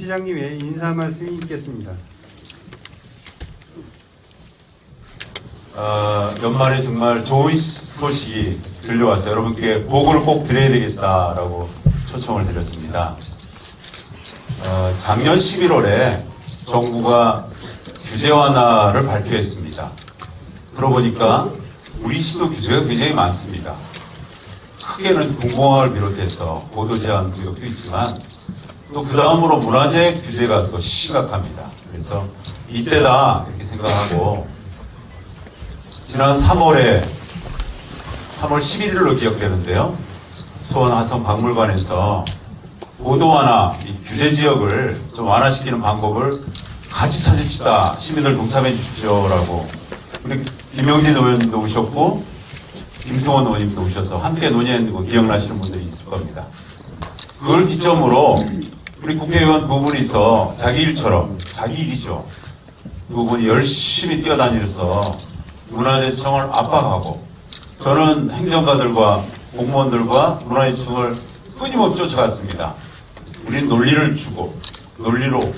시장님의 인사 말씀이 있겠습니다. 연말에 정말 좋은 소식이 들려와서 여러분께 복을 꼭 드려야 되겠다라고 초청을 드렸습니다. 작년 11월에 정부가 규제 완화를 발표했습니다. 들어보니까 우리 시도 규제가 굉장히 많습니다. 크게는 군공학을 비롯해서 보도 제한 구역도 있지만 또 그 다음으로 문화재 규제가 또 심각합니다. 그래서 이때다 이렇게 생각하고 지난 3월 11일로 기억되는데요. 수원 화성박물관에서 보도 완화, 이 규제 지역을 좀 완화시키는 방법을 같이 찾읍시다. 시민들 동참해 주십시오라고 우리 김영진 의원님도 오셨고 김승원 의원님도 오셔서 함께 논의한 거 기억나시는 분들이 있을 겁니다. 그걸 기점으로 우리 국회의원 두 분이서 자기 일처럼, 자기 일이죠. 두 분이 열심히 뛰어다니면서 문화재청을 압박하고 저는 행정가들과 공무원들과 문화재청을 끊임없이 쫓아갔습니다. 우리는 논리를 주고 논리로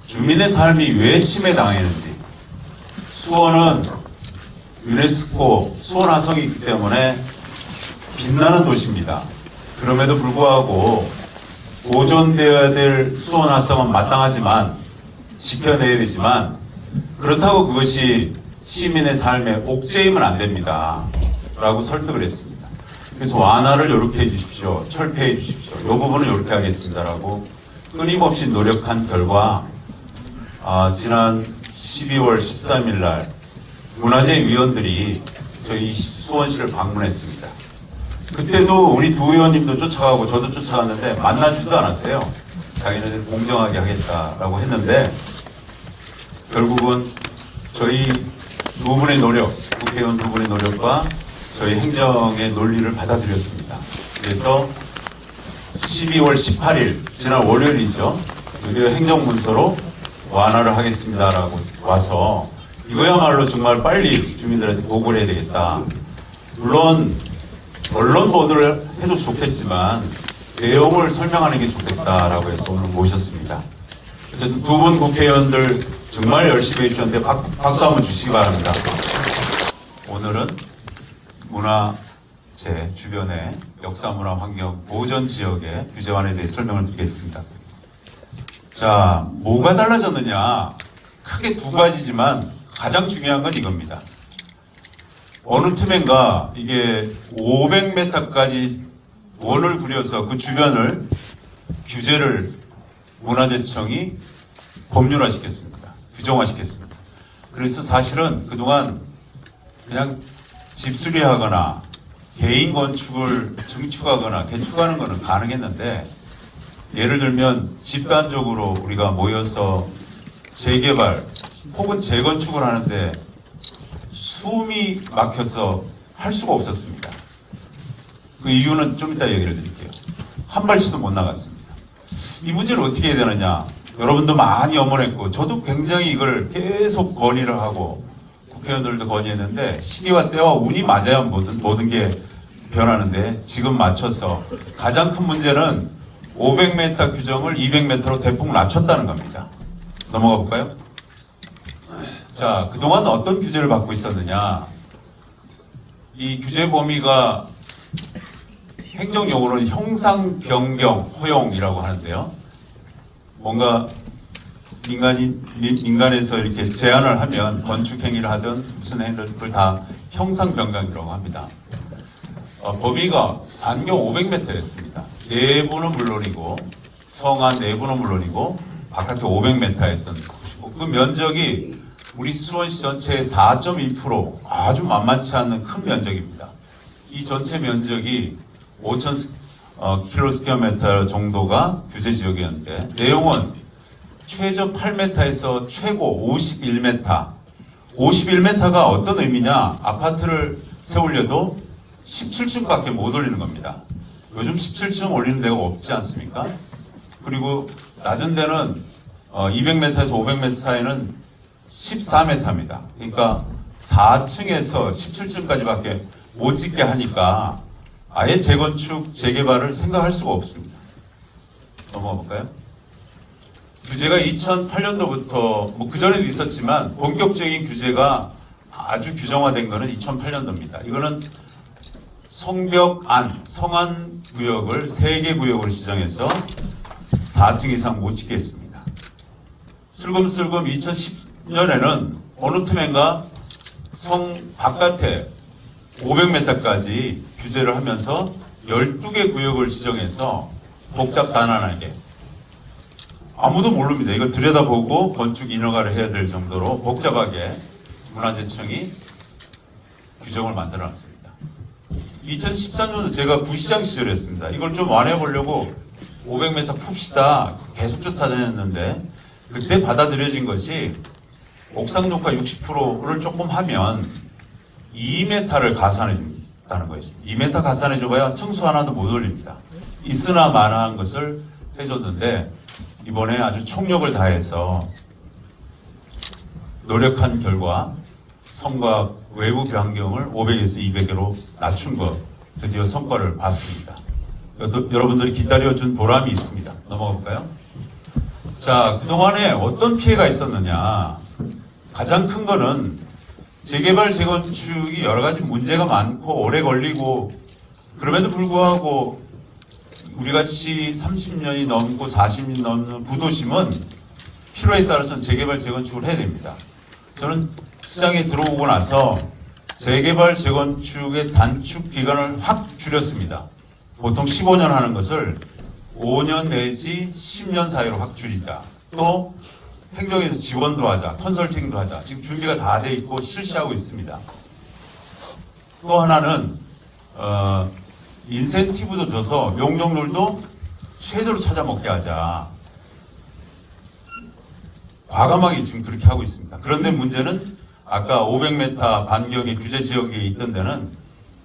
주민의 삶이 왜 침해당했는지 수원은 유네스코 수원 화성이 있기 때문에 빛나는 도시입니다. 그럼에도 불구하고 보존되어야 될 수원 화성은 마땅하지만 지켜내야 되지만 그렇다고 그것이 시민의 삶에 옥죄이면 안 됩니다. 라고 설득을 했습니다. 그래서 완화를 이렇게 해 주십시오. 철폐해 주십시오. 이 부분은 이렇게 하겠습니다. 라고 끊임없이 노력한 결과 지난 12월 13일 날 문화재 위원들이 저희 수원시를 방문했습니다. 그때도 우리 두 의원님도 쫓아가고 저도 쫓아갔는데 만나지도 않았어요. 자기네들 공정하게 하겠다라고 했는데 결국은 저희 두 분의 노력, 국회의원 두 분의 노력과 저희 행정의 논리를 받아들였습니다. 그래서 12월 18일, 지난 월요일이죠. 드디어 행정문서로 완화를 하겠습니다라고 와서 이거야말로 정말 빨리 주민들한테 보고를 해야 되겠다. 물론 언론 보도를 해도 좋겠지만 내용을 설명하는 게 좋겠다라고 해서 오늘 모셨습니다. 어쨌든 두 분 국회의원들 정말 열심히 해주셨는데 박수 한번 주시기 바랍니다. 오늘은 문화재 주변의 역사문화 환경 보전 지역의 규제 완화에 대해 설명을 드리겠습니다. 자, 뭐가 달라졌느냐? 크게 두 가지지만 가장 중요한 건 이겁니다. 어느 틈엔가 이게 500m까지 원을 그려서 그 주변을 규제를 문화재청이 법률화시켰습니다. 규정화시켰습니다. 그래서 사실은 그동안 그냥 집수리하거나 개인 건축을 증축하거나 개축하는 것은 가능했는데 예를 들면 집단적으로 우리가 모여서 재개발 혹은 재건축을 하는데 숨이 막혀서 할 수가 없었습니다. 그 이유는 좀 이따 얘기를 드릴게요. 한 발씩도 못 나갔습니다. 이 문제를 어떻게 해야 되느냐. 여러분도 많이 염원했고 저도 굉장히 이걸 계속 건의를 하고 국회의원들도 건의했는데 시기와 때와 운이 맞아야 모든 게 변하는데 지금 맞춰서 가장 큰 문제는 500m 규정을 200m로 대폭 낮췄다는 겁니다. 넘어가 볼까요? 자, 그동안 어떤 규제를 받고 있었느냐. 이 규제 범위가 행정용어로는 형상 변경 허용이라고 하는데요. 뭔가 민간에서 이렇게 제한을 하면 건축 행위를 하든 무슨 행위를 다 형상 변경이라고 합니다. 범위가 안경 500m였습니다. 내부는 물론이고 성안 내부는 물론이고 바깥에 500m였던 곳이고 그 면적이 우리 수원시 전체의 4.1% 아주 만만치 않는 큰 면적입니다. 이 전체 면적이 5,000km 정도가 규제 지역이었는데 내용은 최저 8m에서 최고 51m. 51m가 어떤 의미냐? 아파트를 세우려도 17층밖에 못 올리는 겁니다. 요즘 17층 올리는 데가 없지 않습니까? 그리고 낮은 데는 200m에서 500m 사이는 14m입니다. 그러니까 4층에서 17층까지밖에 못 짓게 하니까 아예 재건축, 재개발을 생각할 수가 없습니다. 넘어가 볼까요? 규제가 2008년도부터 뭐 그전에도 있었지만 본격적인 규제가 아주 규정화된 거는 2008년도입니다. 이거는 성벽 안, 성안 구역을 3개 구역으로 지정해서 4층 이상 못 짓게 했습니다. 슬금슬금 2010년에는 어느 틈엔가 성 바깥에 500m까지 규제를 하면서 12개 구역을 지정해서 복잡 가난하게 아무도 모릅니다. 이거 들여다보고 건축 인허가를 해야 될 정도로 복잡하게 문화재청이 규정을 만들어놨습니다. 2013년도 제가 부시장 시절이었습니다. 이걸 좀 완화해보려고 500m 풉시다 계속 쫓아다녔는데 그때 받아들여진 것이 옥상 녹화 60%를 조금 하면 2m를 가산해 준다는 거였습니다. 2m 가산해 줘봐야 층수 하나도 못 올립니다. 있으나 마나한 것을 해줬는데 이번에 아주 총력을 다해서 노력한 결과 성과 외부 변경을 500에서 200으로 낮춘 것 드디어 성과를 봤습니다. 여러분들이 기다려준 보람이 있습니다. 넘어가 볼까요? 자, 그동안에 어떤 피해가 있었느냐. 가장 큰 거는 재개발, 재건축이 여러 가지 문제가 많고 오래 걸리고 그럼에도 불구하고 우리같이 30년이 넘고 40년이 넘는 구도심은 필요에 따라서는 재개발, 재건축을 해야 됩니다. 저는 시장에 들어오고 나서 재개발, 재건축의 단축 기간을 확 줄였습니다. 보통 15년 하는 것을 5년 내지 10년 사이로 확 줄이자. 또 행정에서 지원도 하자, 컨설팅도 하자. 지금 준비가 다 돼 있고 실시하고 있습니다. 또 하나는 인센티브도 줘서 용적률도 최대로 찾아먹게 하자. 과감하게 지금 그렇게 하고 있습니다. 그런데 문제는 아까 500m 반경의 규제 지역에 있던 데는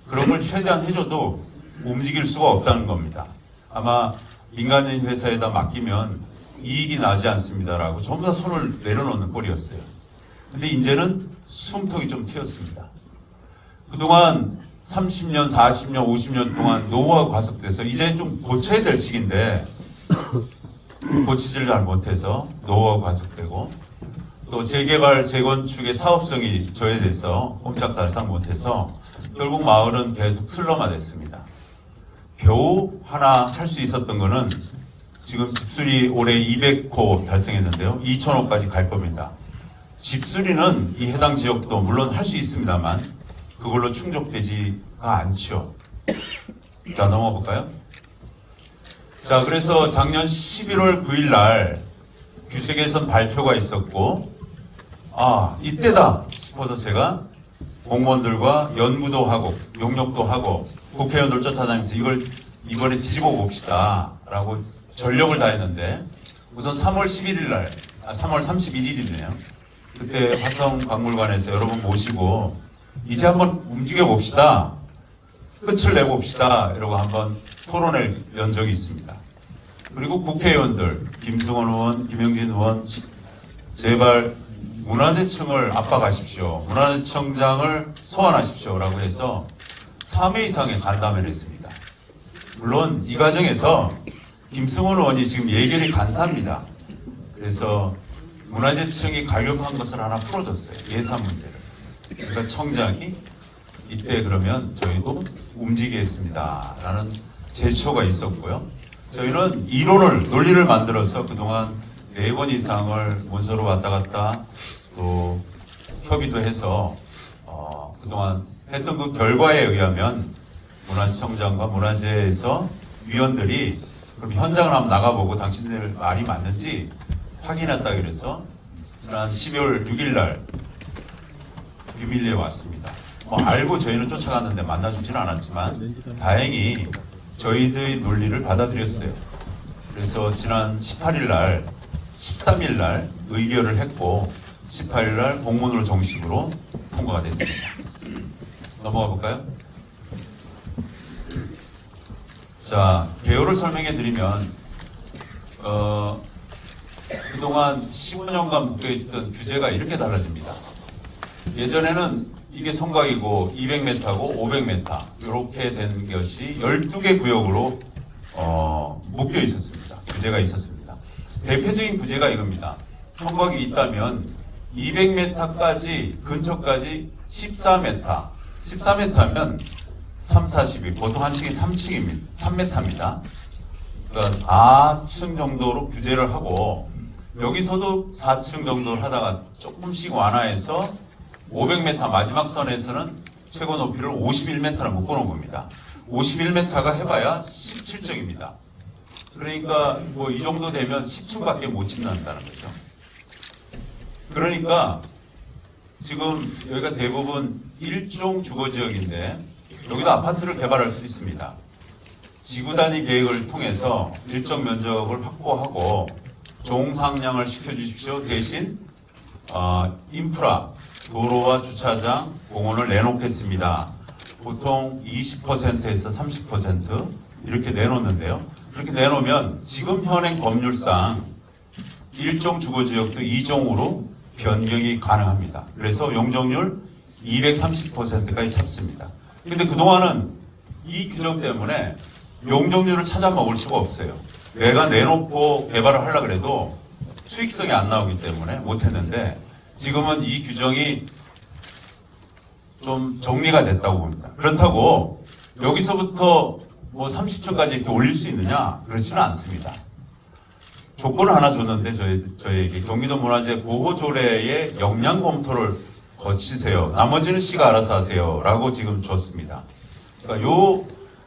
그런 걸 최대한 해줘도 움직일 수가 없다는 겁니다. 아마 민간인 회사에다 맡기면 이익이 나지 않습니다라고 전부 다 손을 내려놓는 꼴이었어요. 근데 이제는 숨통이 좀 튀었습니다. 그동안 30년, 40년, 50년 동안 노후가 과속돼서 이제 좀 고쳐야 될 시기인데 고치질 잘 못해서 노후가 과속되고 또 재개발, 재건축의 사업성이 저해돼서 꼼짝달싹 못해서 결국 마을은 계속 슬럼화됐습니다. 겨우 하나 할 수 있었던 거는 지금 집수리 올해 200호 달성했는데요. 2,000호까지 갈 겁니다. 집수리는 이 해당 지역도 물론 할 수 있습니다만 그걸로 충족되지가 않죠. 자, 넘어가 볼까요? 자, 그래서 작년 11월 9일 날 규제 개선 발표가 있었고 이때다 싶어서 제가 공무원들과 연구도 하고 용역도 하고 국회의원들 쫓아다니면서 이걸 이번에 뒤집어 봅시다 라고 전력을 다했는데 우선 3월 11일 날 3월 31일이네요. 그때 화성박물관에서 여러분 모시고 이제 한번 움직여 봅시다. 끝을 내 봅시다. 이러고 한번 토론을 연 적이 있습니다. 그리고 국회의원들 김승원 의원, 김영진 의원 제발 문화재청을 압박하십시오. 문화재청장을 소환하십시오. 라고 해서 3회 이상의 간담회를 했습니다. 물론 이 과정에서 김승원 의원이 지금 예결위 간사입니다. 그래서 문화재청이 가려한 것을 하나 풀어줬어요. 예산 문제를. 그러니까 청장이 이때 그러면 저희도 움직이겠습니다. 라는 제초가 있었고요. 저희는 이론을, 논리를 만들어서 그동안 4번 이상을 문서로 왔다 갔다 또 협의도 해서 그동안 했던 그 결과에 의하면 문화청장과 문화재에서 위원들이 그럼 현장을 한번 나가보고 당신들 말이 맞는지 확인했다 그래서 지난 12월 6일 날 유밀리에 왔습니다. 알고 저희는 쫓아갔는데 만나주지는 않았지만 다행히 저희들의 논리를 받아들였어요. 그래서 지난 18일 날 13일 날 의결을 했고 18일 날 공문으로 정식으로 통과가 됐습니다. 넘어가 볼까요? 자, 개요를 설명해 드리면 그동안 15년간 묶여있던 규제가 이렇게 달라집니다. 예전에는 이게 성곽이고 200m고 500m 이렇게 된 것이 12개 구역으로 묶여 있었습니다. 규제가 있었습니다. 대표적인 부재가 이겁니다. 성곽이 있다면 200m까지 근처까지 14m. 14m면 3, 42. 보통 한 층이 3층입니다. 3m입니다. 그러니까 4층 정도로 규제를 하고 여기서도 4층 정도를 하다가 조금씩 완화해서 500m 마지막 선에서는 최고 높이를 51m로 묶어놓은 겁니다. 51m가 해봐야 17층입니다. 그러니까 뭐 이 정도 되면 10층밖에 못 짓는다는 거죠. 그러니까 지금 여기가 대부분 일종 주거지역인데 여기도 아파트를 개발할 수 있습니다. 지구 단위 계획을 통해서 일정 면적을 확보하고 종상량을 시켜주십시오. 대신 인프라, 도로와 주차장, 공원을 내놓겠습니다. 보통 20%에서 30% 이렇게 내놓는데요. 그렇게 내놓으면 지금 현행 법률상 일종 주거지역도 2종으로 변경이 가능합니다. 그래서 용적률 230%까지 잡습니다. 근데 그동안은 이 규정 때문에 용적률을 찾아 먹을 수가 없어요. 내가 내놓고 개발을 하려고 해도 수익성이 안 나오기 때문에 못했는데 지금은 이 규정이 좀 정리가 됐다고 봅니다. 그렇다고 여기서부터 뭐 30층까지 이렇게 올릴 수 있느냐? 그렇지는 않습니다. 조건을 하나 줬는데 저희에게 경기도 문화재 보호조례의 역량 검토를 거치세요. 나머지는 시가 알아서 하세요. 라고 지금 줬습니다. 그러니까 요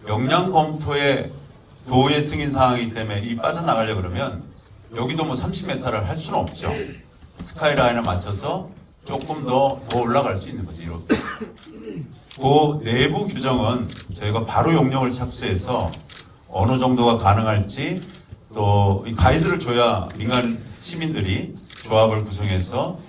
역량 검토의 도의 승인 사항이기 때문에 이 빠져나가려고 그러면 여기도 뭐 30m를 할 수는 없죠. 스카이라인을 맞춰서 조금 더 올라갈 수 있는 거지. 이렇게. 그 내부 규정은 저희가 바로 용역을 착수해서 어느 정도가 가능할지 또 가이드를 줘야 민간 시민들이 조합을 구성해서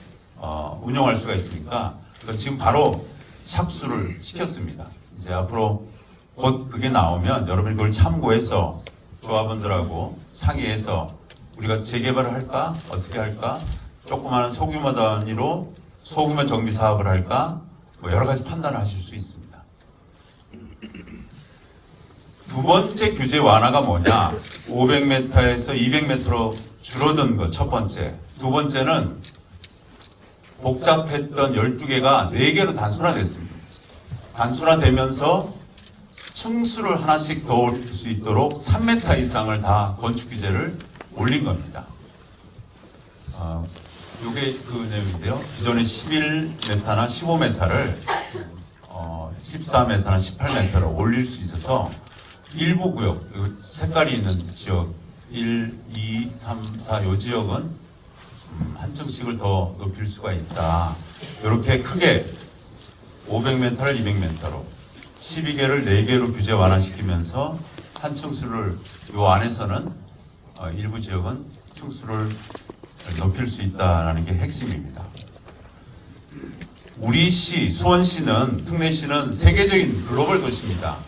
운영할 수가 있으니까 지금 바로 착수를 시켰습니다. 이제 앞으로 곧 그게 나오면 여러분이 그걸 참고해서 조합원들하고 상의해서 우리가 재개발을 할까? 어떻게 할까? 조그마한 소규모 단위로 소규모 정비 사업을 할까? 뭐 여러 가지 판단을 하실 수 있습니다. 두 번째 규제 완화가 뭐냐? 500m에서 200m로 줄어든 것, 첫 번째. 두 번째는 복잡했던 12개가 4개로 단순화됐습니다. 단순화되면서 층수를 하나씩 더 올릴 수 있도록 3m 이상을 다 건축 규제를 올린 겁니다. 요게 그 내용인데요. 기존에 11m나 15m를 14m나 18m로 올릴 수 있어서 일부 구역, 색깔이 있는 지역 1, 2, 3, 4 요 지역은 한 층씩을 더 높일 수가 있다. 이렇게 크게 500m를 200m로 12개를 4개로 규제 완화시키면서 한 층수를 요 안에서는 일부 지역은 층수를 높일 수 있다는 게 핵심입니다. 우리 시, 수원시는, 특례시는 세계적인 글로벌 도시입니다.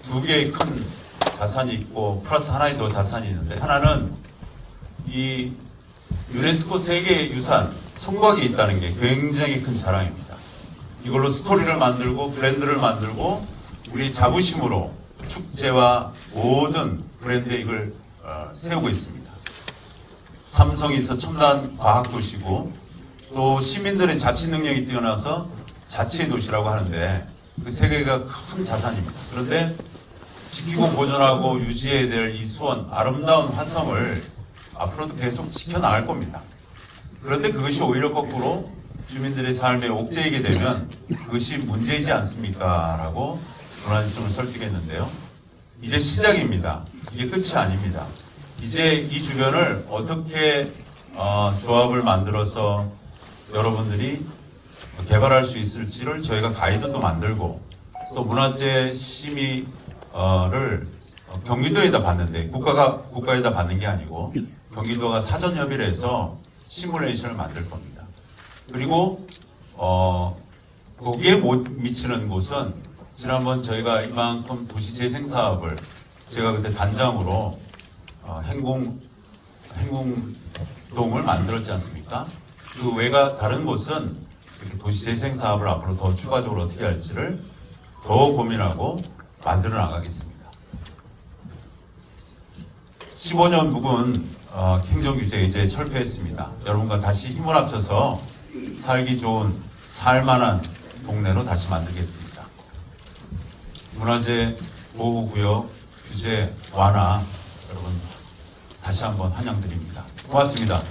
2개의 큰 자산이 있고 플러스 하나의 더 자산이 있는데 하나는 이 유네스코 세계유산 성곽이 있다는 게 굉장히 큰 자랑입니다. 이걸로 스토리를 만들고 브랜드를 만들고 우리 자부심으로 축제와 모든 브랜드에 이걸 세우고 있습니다. 삼성이 있어 첨단 과학도시고 또 시민들의 자치 능력이 뛰어나서 자치의 도시라고 하는데 그 세계가 큰 자산입니다. 그런데 지키고 보존하고 유지해야 될 이 수원 아름다운 화성을 앞으로도 계속 지켜나갈 겁니다. 그런데 그것이 오히려 거꾸로 주민들의 삶에 옥죄이게 되면 그것이 문제이지 않습니까? 라고 문화재청을 설득했는데요. 이제 시작입니다. 이게 끝이 아닙니다. 이제 이 주변을 어떻게 조합을 만들어서 여러분들이 개발할 수 있을지를 저희가 가이드도 만들고 또 문화재 심의를 경기도에다 받는데 국가에다 받는 게 아니고 경기도가 사전 협의를 해서 시뮬레이션을 만들 겁니다. 그리고 거기에 못 미치는 곳은 지난번 저희가 이만큼 도시재생 사업을 제가 그때 단장으로 행궁동을 만들었지 않습니까? 그 외가 다른 곳은 도시재생 사업을 앞으로 더 추가적으로 어떻게 할지를 더 고민하고 만들어 나가겠습니다. 15년 묵은 행정규제 이제 철폐했습니다. 여러분과 다시 힘을 합쳐서 살기 좋은 살만한 동네로 다시 만들겠습니다. 문화재 보호구역 규제 완화 여러분 다시 한번 환영드립니다. 고맙습니다.